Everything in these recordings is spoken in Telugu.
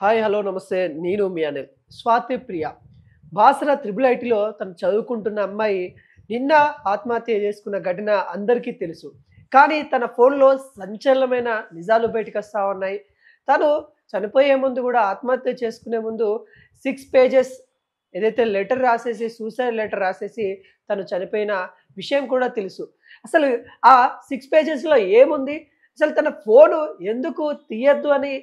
హాయ్ హలో నమస్తే నేను మీ అనిల్. స్వాతి ప్రియ బాసర త్రిబుల్ ఐటీలో తను చదువుకుంటున్న అమ్మాయి నిన్న ఆత్మహత్య చేసుకున్న ఘటన అందరికీ తెలుసు. కానీ తన ఫోన్‌లో సంచలనమైన నిజాలు బయటకొస్తా ఉన్నాయి. తను చనిపోయే ముందు గూడా ఆత్మహత్య చేసుకునే ముందు 6 పేజెస్ ఏదైతే లెటర్ రాసేసి సూసైడ్ లెటర్ రాసేసి తను చనిపోయిన విషయం కూడా తెలుసు. అసలు ఆ 6 పేజెస్‌లో ఏముంది? అసలు తన ఫోను ఎందుకు తీయొద్దు అని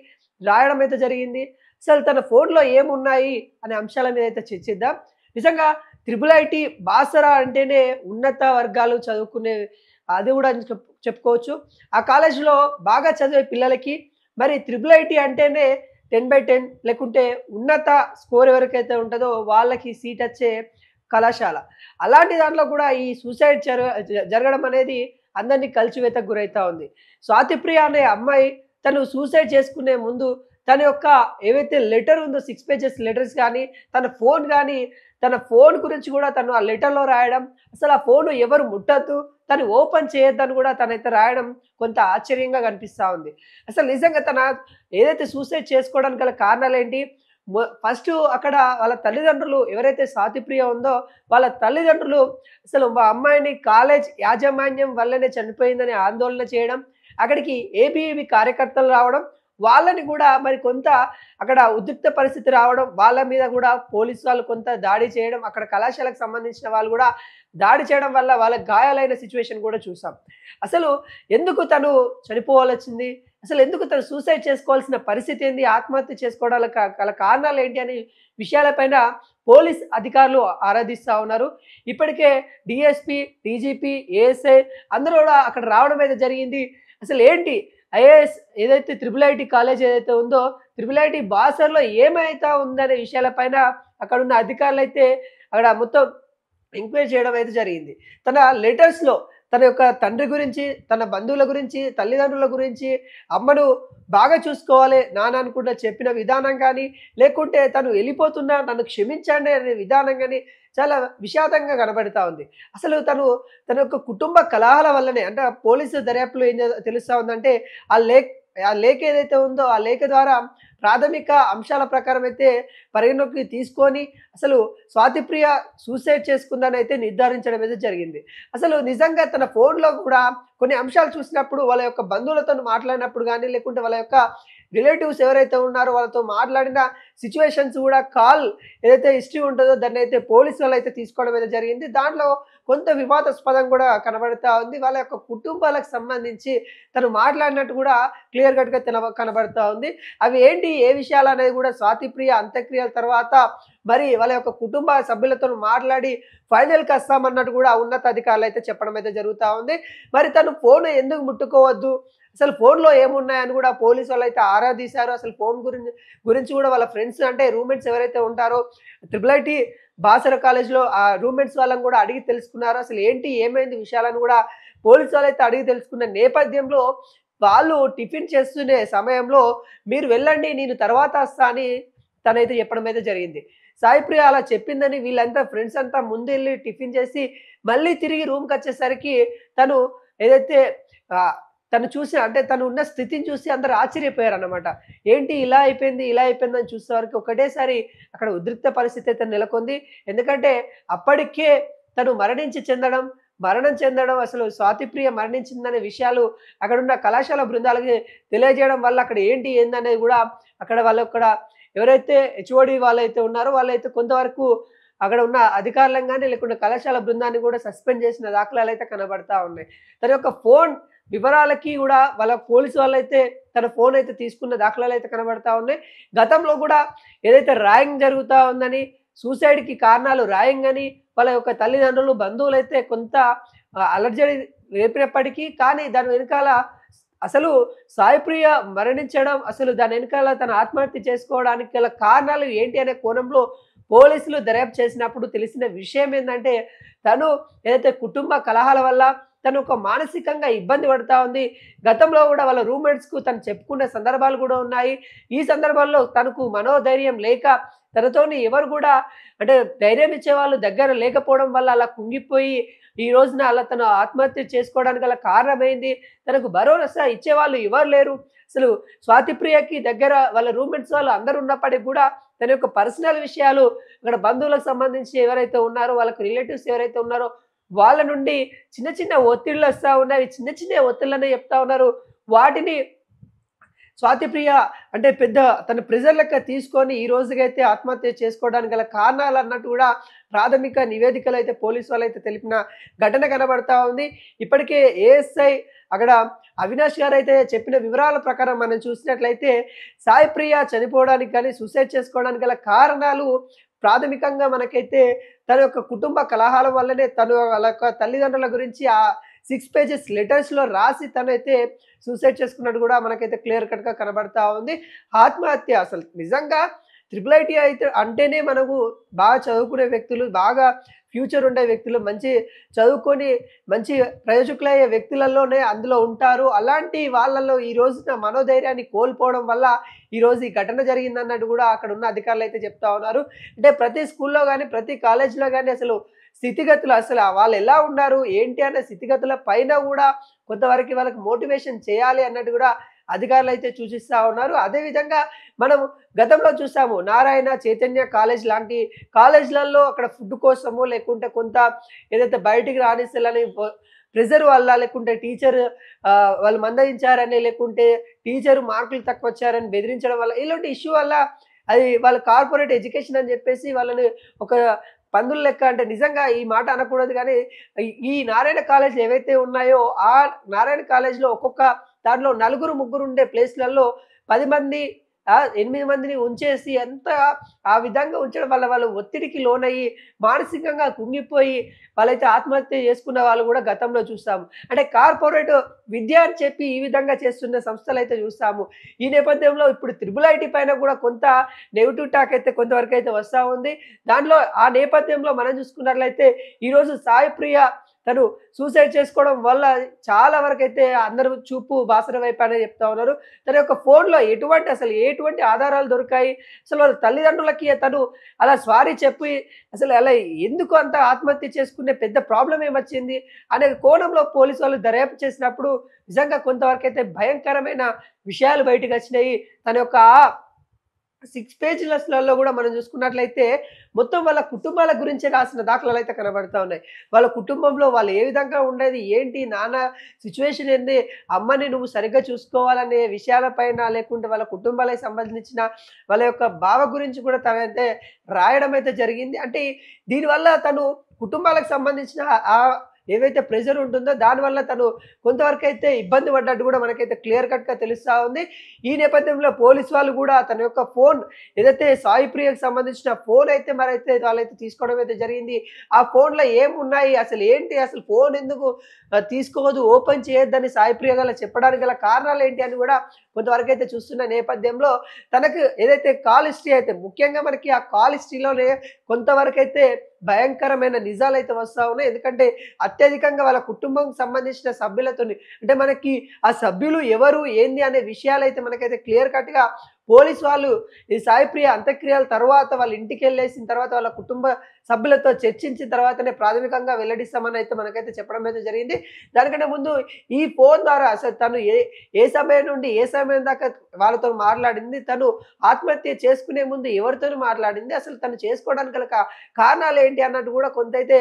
రాయడం అయితే జరిగింది. అసలు తన ఫోన్‌లో ఏమున్నాయి అనే అంశాల మీద అయితే చర్చిద్దాం. నిజంగా త్రిబుల్ ఐటీ బాసర అంటేనే ఉన్నత వర్గాలు చదువుకునే అది గూడా చెప్పుకోవచ్చు. ఆ కాలేజీలో బాగా చదివే పిల్లలకి మరి త్రిబుల్ ఐటీ అంటేనే 10/10 లేకుంటే ఉన్నత స్కోర్ ఎవరికైతే ఉంటదో వాళ్ళకి సీటొచ్చే కళాశాల. అలాంటి దాంట్లో కూడా ఈ సూసైడ్ జరగడం అనేది అందరిని కలిచివేతకు గురైతా ఉంది. స్వాతిప్రియ అనే అమ్మాయి తను సూసైడ్ చేసుకునే ముందు తన యొక్క ఏవైతే లెటర్ ఉందో 6 పేజెస్ లెటర్స్ గానీ, తన ఫోన్ గానీ, తన ఫోన్ గురించి గూడా తను ఆ లెటర్‌లో రాయడం, అసలు ఆ ఫోను ఎవరు ముట్టొద్దు, తను ఓపెన్ చేయొద్దని గూడా తనైతే రాయడం కొంత ఆశ్చర్యంగా కనిపిస్తా ఉంది. అసలు నిజంగా తన ఏదైతే సూసైడ్ చేసుకోవడానికి గల కారణాలేంటి? ఫస్టు అక్కడ వాళ్ళ తల్లిదండ్రులు ఎవరైతే స్వాతిప్రియ ఉందో, వాళ్ళ తల్లిదండ్రులు అసలు మా అమ్మాయిని కాలేజ్ యాజమాన్యం వల్లనే చనిపోయిందని ఆందోళన చేయడం, అక్కడికి ఏబీవీపీ కార్యకర్తలు రావడం, వాళ్ళని గూడా మరి కొంత అక్కడ ఉద్రిక్త పరిస్థితి రావడం, వాళ్ళ మీద గూడా పోలీసు వాళ్ళు కొంత దాడి చేయడం, అక్కడ కళాశాలకు సంబంధించిన వాళ్ళు గూడా దాడి చేయడం వల్ల వాళ్ళకి గాయాలైన సిట్యుయేషన్ గూడా చూసాం. అసలు ఎందుకు తను చనిపోవాలొచ్చింది? అసలు ఎందుకు తను సూసైడ్ చేసుకోవాల్సిన పరిస్థితి ఏంది? ఆత్మహత్య చేసుకోవడానికి గల కారణాలేంటి అని విషయాలపైన పోలీస్ అధికారులు ఆరాధిస్తా ఉన్నారు. ఇప్పటికే డీఎస్పీ, డీజీపీ, ఏఎస్ఐ అందరూ గూడా అక్కడ రావడం అయితే జరిగింది. అసలేంటి ఐఏఎస్ ఏదైతే త్రిబుల్ ఐటీ కాలేజ్ ఏదైతే ఉందో, త్రిబుల్ ఐటీ బాసర్‌లో ఏమైతా ఉందనే విషయాలపైన అక్కడున్న అధికారులైతే అక్కడ మొత్తం ఎంక్వైరీ చేయడం అయితే జరిగింది. తన లెటర్స్‌లో తన యొక్క తండ్రి గురించి, తన బంధువుల గురించి, తల్లిదండ్రుల గురించి, అమ్మను బాగా చూసుకోవాలి నాన్న అనుకుంటా చెప్పిన విధానం గానీ, లేకుంటే తను వెళ్ళిపోతున్నా నన్ను క్షమించండి అనే విధానం గానీ, చాలా విషాదంగా కనబడతా ఉంది. అసలు తన యొక్క కుటుంబ కలహాల వల్లనే అంటే పోలీసు దర్యాప్తులో ఏం తెలుస్తా ఉందంటే, ఆ లేఖ ఆ లేఖ ఏదైతే ఉందో, ఆ లేఖ ద్వారా ప్రాథమిక అంశాల ప్రకారం అయితే పరిగణలోకి తీసుకొని అసలు స్వాతిప్రియ సూసైడ్ చేసుకుందనైతే నిర్ధారించడం అయితే జరిగింది. అసలు నిజంగా తన ఫోన్‌లో కూడా కొన్ని అంశాలు చూసినప్పుడు వాళ్ళ యొక్క బంధువులతోని మాట్లాడినప్పుడు గానీ, లేకుంటే వాళ్ళ యొక్క రిలేటివ్స్ ఎవరైతే ఉన్నారో వాళ్ళతో మాట్లాడిన సిట్యుయేషన్స్ గూడా కాల్ ఏదైతే హిస్టరీ ఉంటదో దాన్నైతే పోలీసు వాళ్ళైతే తీసుకోవడం అయితే జరిగింది. దాంట్లో కొంత వివాదాస్పదం గూడా కనబడతా ఉంది. వాళ్ళ యొక్క కుటుంబాలకు సంబంధించి తను మాట్లాడినట్టు గూడా క్లియర్ కట్‌గా కనబడతా ఉంది. అవి ఏంటి? ఏ విషయాలనేది గూడా స్వాతిప్రియ అంత్యక్రియల తర్వాత మరి వాళ్ళ యొక్క కుటుంబ సభ్యులతోని మాట్లాడి ఫైనల్‌కి వస్తామన్నట్టు గూడా ఉన్నతాధికారులైతే చెప్పడం అయితే జరుగుతా ఉంది. మరి తను ఫోను ఎందుకు ముట్టుకోవద్దు? అసలు ఫోన్‌లో ఏమున్నాయని గూడా పోలీసు వాళ్ళైతే ఆరా తీశారు. అసలు ఫోన్ గురించి గూడా వాళ్ళ ఫ్రెండ్స్ అంటే రూమ్‌మేట్స్ ఎవరైతే ఉంటారో ట్రిపుల్ ఐటీ బాసర కాలేజ్‌లో ఆ రూమ్‌మేట్స్ వాళ్ళని గూడా అడిగి తెలుసుకున్నారు. అసలు ఏంటి? ఏమైంది? విషయాలను గూడా పోలీసు వాళ్ళైతే అడిగి తెలుసుకున్న నేపథ్యంలో వాళ్ళు టిఫిన్ చేస్తునే సమయంలో మీరు వెళ్ళండి నేను తర్వాత వస్తా అని తనైతే చెప్పడం అయితే జరిగింది. సాయిప్రియ అలా చెప్పిందని వీళ్ళంతా ఫ్రెండ్స్ అంతా ముందెళ్ళి టిఫిన్ చేసి మళ్ళీ తిరిగి రూమ్‌కొచ్చేసరికి తను ఏదైతే ఆహ్, తను చూసి అంటే తను ఉన్న స్థితిని చూసి అందరూ ఆశ్చర్యపోయారన్నమాట. ఏంటి ఇలా అయిపోయింది, ఇలా అయిపోయిందని చూసేవరకు ఒకటేసారి అక్కడ ఉద్రిక్త పరిస్థితి అయితే నెలకొంది. ఎందుకంటే అప్పటికే తను మరణం చెందడం అసలు స్వాతిప్రియ మరణించిందనే విషయాలు అక్కడున్న కళాశాల బృందాలకి తెలియజేయడం వల్ల అక్కడ ఏంటి, ఏందనేది గూడా అక్కడ వాళ్ళక్కడ ఎవరైతే హెచ్ఓడి వాళ్ళైతే ఉన్నారో వాళ్ళైతే కొంతవరకు అక్కడ ఉన్న అధికారులను గాని, లేకుంటే కళాశాల బృందాన్ని గూడా సస్పెండ్ చేసిన దాఖలాలైతే కనబడతా ఉన్నాయి. తన యొక్క ఫోన్ వివరాలకి గూడా వాళ్ళ పోలీసు వాళ్ళైతే తన ఫోన్ అయితే తీసుకున్న దాఖలాలైతే కనబడతా ఉన్నాయి. గతంలో గూడా ఏదైతే ర్యాగింగ్ జరుగుతా ఉందని, సూసైడ్‌కి కారణాలు ర్యాగింగ్ అని వాళ్ళ యొక్క తల్లిదండ్రులు, బంధువులైతే కొంత అలర్జడి రేపినప్పటికీ కానీ దాని వెనకాల అసలు సాయిప్రియ మరణించడం, అసలు దాని వెనకాల తను ఆత్మహత్య చేసుకోవడానికి గల కారణాలు ఏంటి అనే కోణంలో పోలీసులు దర్యాప్తు చేసినప్పుడు తెలిసిన విషయం ఏందంటే, తను ఏదైతే కుటుంబ కలహాల వల్ల తను ఒక మానసికంగా ఇబ్బంది పడతా ఉంది. గతంలో గూడా వాళ్ళ రూమ్‌మేట్స్‌కు తను చెప్పుకున్న సందర్భాలు గూడా ఉన్నాయి. ఈ సందర్భాల్లో తనకు మనోధైర్యం లేక తనతోని ఎవరు గూడా అంటే ధైర్యం ఇచ్చేవాళ్ళు దగ్గర లేకపోవడం వల్ల అలా కుంగిపోయి ఈ రోజున అలా తను ఆత్మహత్య చేసుకోవడానికి గల కారణమేంది? తనకు భరోసా ఇచ్చేవాళ్ళు ఎవరు లేరు. అసలు స్వాతి ప్రియకి దగ్గర వాళ్ళ రూమ్మేట్స్ వాళ్ళు అందరూ ఉన్నప్పటికి కూడా తన యొక్క పర్సనల్ విషయాలు అక్కడ బంధువులకు సంబంధించి ఎవరైతే ఉన్నారో వాళ్ళకి రిలేటివ్స్ ఎవరైతే ఉన్నారో వాళ్ళ నుండి చిన్న చిన్న ఒత్తిళ్ళు వస్తా ఉన్నాయి. చిన్న చిన్న ఒత్తిళ్ళనే చెప్తా ఉన్నారు. వాటిని స్వాతి ప్రియ అంటే పెద్ద తన ప్రెజర్ లెక్క తీసుకొని ఈ రోజుకైతే ఆత్మహత్య చేసుకోవడానికి గల కారణాలు అన్నట్టు కూడా ప్రాథమిక నివేదికలు అయితే పోలీసు వాళ్ళైతే తెలిపిన ఘటన కనబడతా ఉంది. ఇప్పటికే ఏఎస్ఐ అక్కడ అవినాష్ గారు అయితే చెప్పిన వివరాల ప్రకారం మనం చూసినట్లయితే సాయి ప్రియ చనిపోవడానికి కానీ సూసైడ్ చేసుకోవడానికి గల కారణాలు ప్రాథమికంగా మనకైతే తన యొక్క కుటుంబ కలహాల వల్లనే తను వాళ్ళ యొక్క తల్లిదండ్రుల గురించి ఆ 6 పేజెస్ లెటర్స్‌లో రాసి తనైతే సూసైడ్ చేసుకున్నట్టు కూడా మనకైతే క్లియర్ కట్‌గా కనబడతా ఉంది. ఆత్మహత్య అసలు నిజంగా ట్రిపుల్ ఐటీ అయితే అంటేనే మనకు బాగా చదువుకునే వ్యక్తులు, బాగా ఫ్యూచర్ ఉండే వ్యక్తులు, మంచి చదువుకొని మంచి ప్రయోజకులయ్యే వ్యక్తులలోనే అందులో ఉంటారు. అలాంటి వాళ్ళలో ఈ రోజున మనోధైర్యాన్ని కోల్పోవడం వల్ల ఈరోజు ఈ ఘటన జరిగిందన్నట్టు కూడా అక్కడ ఉన్న అధికారులు అయితే చెప్తా ఉన్నారు. అంటే ప్రతి స్కూల్‌లో గాని, ప్రతి కాలేజ్‌లో గాని అసలు స్థితిగతులు అసలు వాళ్ళు ఎలా ఉన్నారు, ఏంటి అనే స్థితిగతుల పైన కూడా కొంతవరకు వాళ్ళకి మోటివేషన్ చేయాలి అన్నట్టు కూడా అధికారులు అయితే సూచిస్తా ఉన్నారు. అదేవిధంగా మనం గతంలో చూసాము నారాయణ, చైతన్య కాలేజ్ లాంటి కాలేజ్‌లలో అక్కడ ఫుడ్ కోసమో లేకుంటే కొంత ఏదైతే బయటికి రానిస్తలని ప్రెజర్ వల్ల లేకుంటే టీచర్ వాళ్ళు మందలించారని లేకుంటే టీచర్ మార్కులు తక్కువ వచ్చారని బెదిరించడం వల్ల ఇలాంటి ఇష్యూ వల్ల అది వాళ్ళ కార్పొరేట్ ఎడ్యుకేషన్ అని చెప్పేసి వాళ్ళని ఒక పందుల లెక్క అంటే నిజంగా ఈ మాట అనకూడదు కానీ ఈ నారాయణ కాలేజ్ ఏవైతే ఉన్నాయో ఆ నారాయణ కాలేజ్‌లో ఒక్కొక్క దాంట్లో నలుగురు, ముగ్గురు ఉండే ప్లేస్‌లలో 10 మంది 8 మందిని ఉంచేసి ఎంత ఆ విధంగా ఉంచడం వల్ల వాళ్ళు ఒత్తిడికి లోనయ్యి మానసికంగా కుంగిపోయి వాళ్ళైతే ఆత్మహత్య చేసుకున్న వాళ్ళు కూడా గతంలో చూసాము. అంటే కార్పొరేట్ విద్య అని చెప్పి ఈ విధంగా చేస్తున్న సంస్థలైతే చూసాము. ఈ నేపథ్యంలో ఇప్పుడు త్రిబుల్ ఐటీ పైన కూడా కొంత నెగెటివ్ టాక్ అయితే కొంతవరకు అయితే వస్తా ఉంది. దానిలో ఆ నేపథ్యంలో మనం చూసుకున్నట్లయితే ఈరోజు సాయి ప్రియ తను సూసైడ్ చేసుకోవడం వల్ల చాలా వరకైతే అందరూ చూపు బాసర వైపనే చెప్తా ఉన్నారు. తన యొక్క ఫోన్‌లో ఎటువంటి ఆధారాలు దొరికాయి? అసలు వాళ్ళ తల్లిదండ్రులకి తను అలా సారీ చెప్పి అసలు అలా ఎందుకు అంత ఆత్మహత్య చేసుకునే పెద్ద ప్రాబ్లమ్ ఏమొచ్చింది? అనే కోణంలో పోలీసు వాళ్ళు దర్యాప్తు చేసినప్పుడు నిజంగా కొంతవరకైతే భయంకరమైన విషయాలు బయటకొచ్చినాయి. తన యొక్క 6 పేజీలలో కూడా మనం చూసుకున్నట్లయితే మొత్తం వాళ్ళ కుటుంబాల గురించే రాసిన దాఖలాలైతే కనబడతా ఉన్నాయి. వాళ్ళ కుటుంబంలో వాళ్ళు ఏ విధంగా ఉండేది, ఏంటి, నాన్న సిట్యుయేషన్ ఏంది, అమ్మని నువ్వు సరిగ్గా చూసుకోవాలనే విషయాలపైన లేకుంటే వాళ్ళ కుటుంబాలకు సంబంధించిన వాళ్ళ యొక్క బావ గురించి కూడా తనైతే రాయడం అయితే జరిగింది. అంటే దీనివల్ల తను కుటుంబాలకు సంబంధించిన ఏవైతే ప్రెషర్ ఉంటుందో దానివల్ల తను కొంతవరకైతే ఇబ్బంది పడ్డట్టు కూడా మనకైతే క్లియర్ కట్‌గా తెలుస్తా ఉంది. ఈ నేపథ్యంలో పోలీసు వాళ్ళు కూడా తన యొక్క ఫోన్ ఏదైతే సాయి ప్రియకి సంబంధించిన ఫోన్ అయితే వాళ్ళైతే తీసుకోవడం అయితే జరిగింది. ఆ ఫోన్‌లో ఏమున్నాయి, అసలు ఏంటి, అసలు ఫోన్ ఎందుకు తీసుకోవద్దు, ఓపెన్ చేయొద్దని సాయి ప్రియ గల చెప్పడానికి గల కారణాలు ఏంటి అని కూడా కొంతవరకైతే చూస్తున్న నేపథ్యంలో తనకు ఏదైతే కాల్ హిస్టరీ అయితే ముఖ్యంగా మనకి ఆ కాల్ హిస్టరీలోనే కొంతవరకైతే భయంకరమైన నిజాలైతే వస్తా ఉన్నాయి. ఎందుకంటే అత్యధికంగా వాళ్ళ కుటుంబంకి సంబంధించిన సభ్యులతోని అంటే మనకి ఆ సభ్యులు ఎవరు, ఏంది అనే విషయాలైతే మనకైతే క్లియర్ కట్‌గా పోలీసు వాళ్ళు ఈ సాయి ప్రియ అంత్యక్రియల తర్వాత వాళ్ళ ఇంటికెళ్ళేసిన తర్వాత వాళ్ళ కుటుంబ సభ్యులతో చర్చించిన తర్వాతనే ప్రాథమికంగా వెల్లడిస్తామని అయితే మనకైతే చెప్పడం అయితే జరిగింది. దానికంటే ముందు ఈ ఫోన్ ద్వారా అసలు తను ఏ సమయం నుండి ఏ సమయం దాకా వాళ్ళతో మాట్లాడింది, తను ఆత్మహత్య చేసుకునే ముందు ఎవరితోని మాట్లాడింది, అసలు తను చేసుకోవడానికి గల కారణాలు ఏంటి అన్నట్టు కూడా కొంతైతే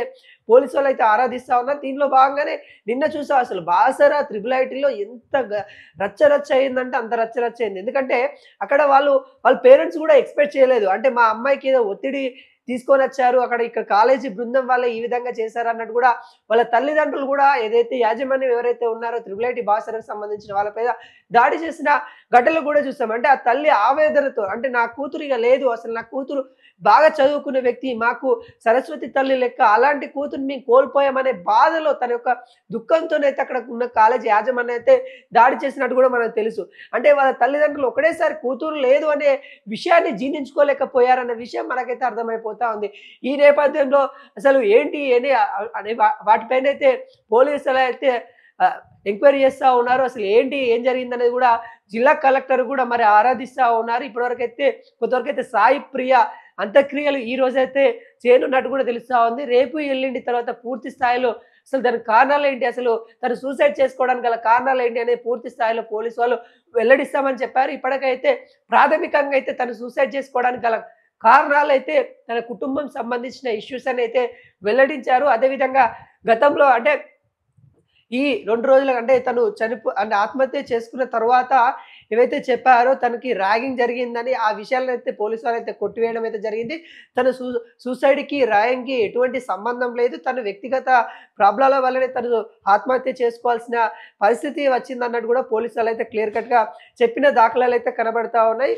పోలీసు వాళ్ళు అయితే ఆరాధిస్తా ఉన్నారు. దీనిలో భాగంగానే నిన్న చూసాం అసలు బాసర త్రిబుల్ ఐటీలో ఎంత రచ్చ అయిందంటే అంత రచ్చ అయింది. ఎందుకంటే అక్కడ వాళ్ళ పేరెంట్స్ కూడా ఎక్స్‌పెక్ట్ చేయలేదు. అంటే మా అమ్మాయికి ఏదో ఒత్తిడి తీసుకొనొచ్చారు. ఇక్కడ కాలేజీ బృందం వాళ్ళే ఈ విధంగా చేశారన్నట్టు కూడా వాళ్ళ తల్లిదండ్రులు కూడా ఏదైతే యాజమాన్యం ఎవరైతే ఉన్నారో త్రిబుల్ ఐటీ బాసరకు సంబంధించిన వాళ్ళ మీద దాడి చేసిన ఘటనలు కూడా చూసాం. అంటే ఆ తల్లి ఆవేదనతో అంటే నా కూతురు ఇక లేదు, అసలు నా కూతురు బాగా చదువుకునే వ్యక్తి, మాకు సరస్వతి తల్లి లెక్క అలాంటి కూతుర్ని మేము కోల్పోయామనే బాధలో తన యొక్క దుఃఖంతోనైతే అక్కడ ఉన్న కాలేజీ యాజమాన్యం అయితే దాడి చేసినట్టు కూడా మనకు తెలుసు. అంటే వాళ్ళ తల్లిదండ్రులు ఒకటేసారి కూతురు లేదు అనే విషయాన్ని జీర్ణించుకోలేకపోయారన్న విషయం మనకైతే అర్థమైపోతా ఉంది. ఈ నేపథ్యంలో అసలు ఏంటి అనే వాటిపైన అయితే పోలీసులు అయితే ఎంక్వైరీ చేస్తా ఉన్నారు. అసలు ఏం జరిగిందనేది కూడా జిల్లా కలెక్టర్ కూడా మరి ఆరాధిస్తా ఉన్నారు. ఇప్పటివరకైతే కొంతవరకైతే సాయి ప్రియ అంత్యక్రియలు ఈ రోజైతే చేయనున్నట్టు కూడా తెలుస్తా ఉంది. రేపు ఎల్లుండి తర్వాత పూర్తి స్థాయిలో అసలు దానికి కారణాలేంటి? అసలు తను సూసైడ్ చేసుకోవడానికి గల కారణాలేంటి అనేది పూర్తి స్థాయిలో పోలీసు వాళ్ళు వెల్లడిస్తామని చెప్పారు. ఇప్పటికైతే ప్రాథమికంగా అయితే తను సూసైడ్ చేసుకోవడానికి గల కారణాలైతే తన కుటుంబం సంబంధించిన ఇష్యూస్ అని అయితే వెల్లడించారు. అదేవిధంగా గతంలో అంటే ఈ 2 రోజులు అంటే తను అంటే ఆత్మహత్య చేసుకున్న తరువాత ఏవైతే చెప్పారో తనకి ర్యాగింగ్ జరిగిందని ఆ విషయాలనైతే పోలీసు వారైతే కొట్టివేయడం అయితే జరిగింది. తను సూసైడ్‌కి, ర్యాగింగ్‌కి ఎటువంటి సంబంధం లేదు. తను వ్యక్తిగత ప్రాబ్లమ్‌ల వల్లనే తను ఆత్మహత్య చేసుకోవాల్సిన పరిస్థితి వచ్చిందన్నట్టు కూడా పోలీసు వాళ్ళైతే క్లియర్ కట్‌గా చెప్పిన దాఖలాలైతే కనబడతా ఉన్నాయి.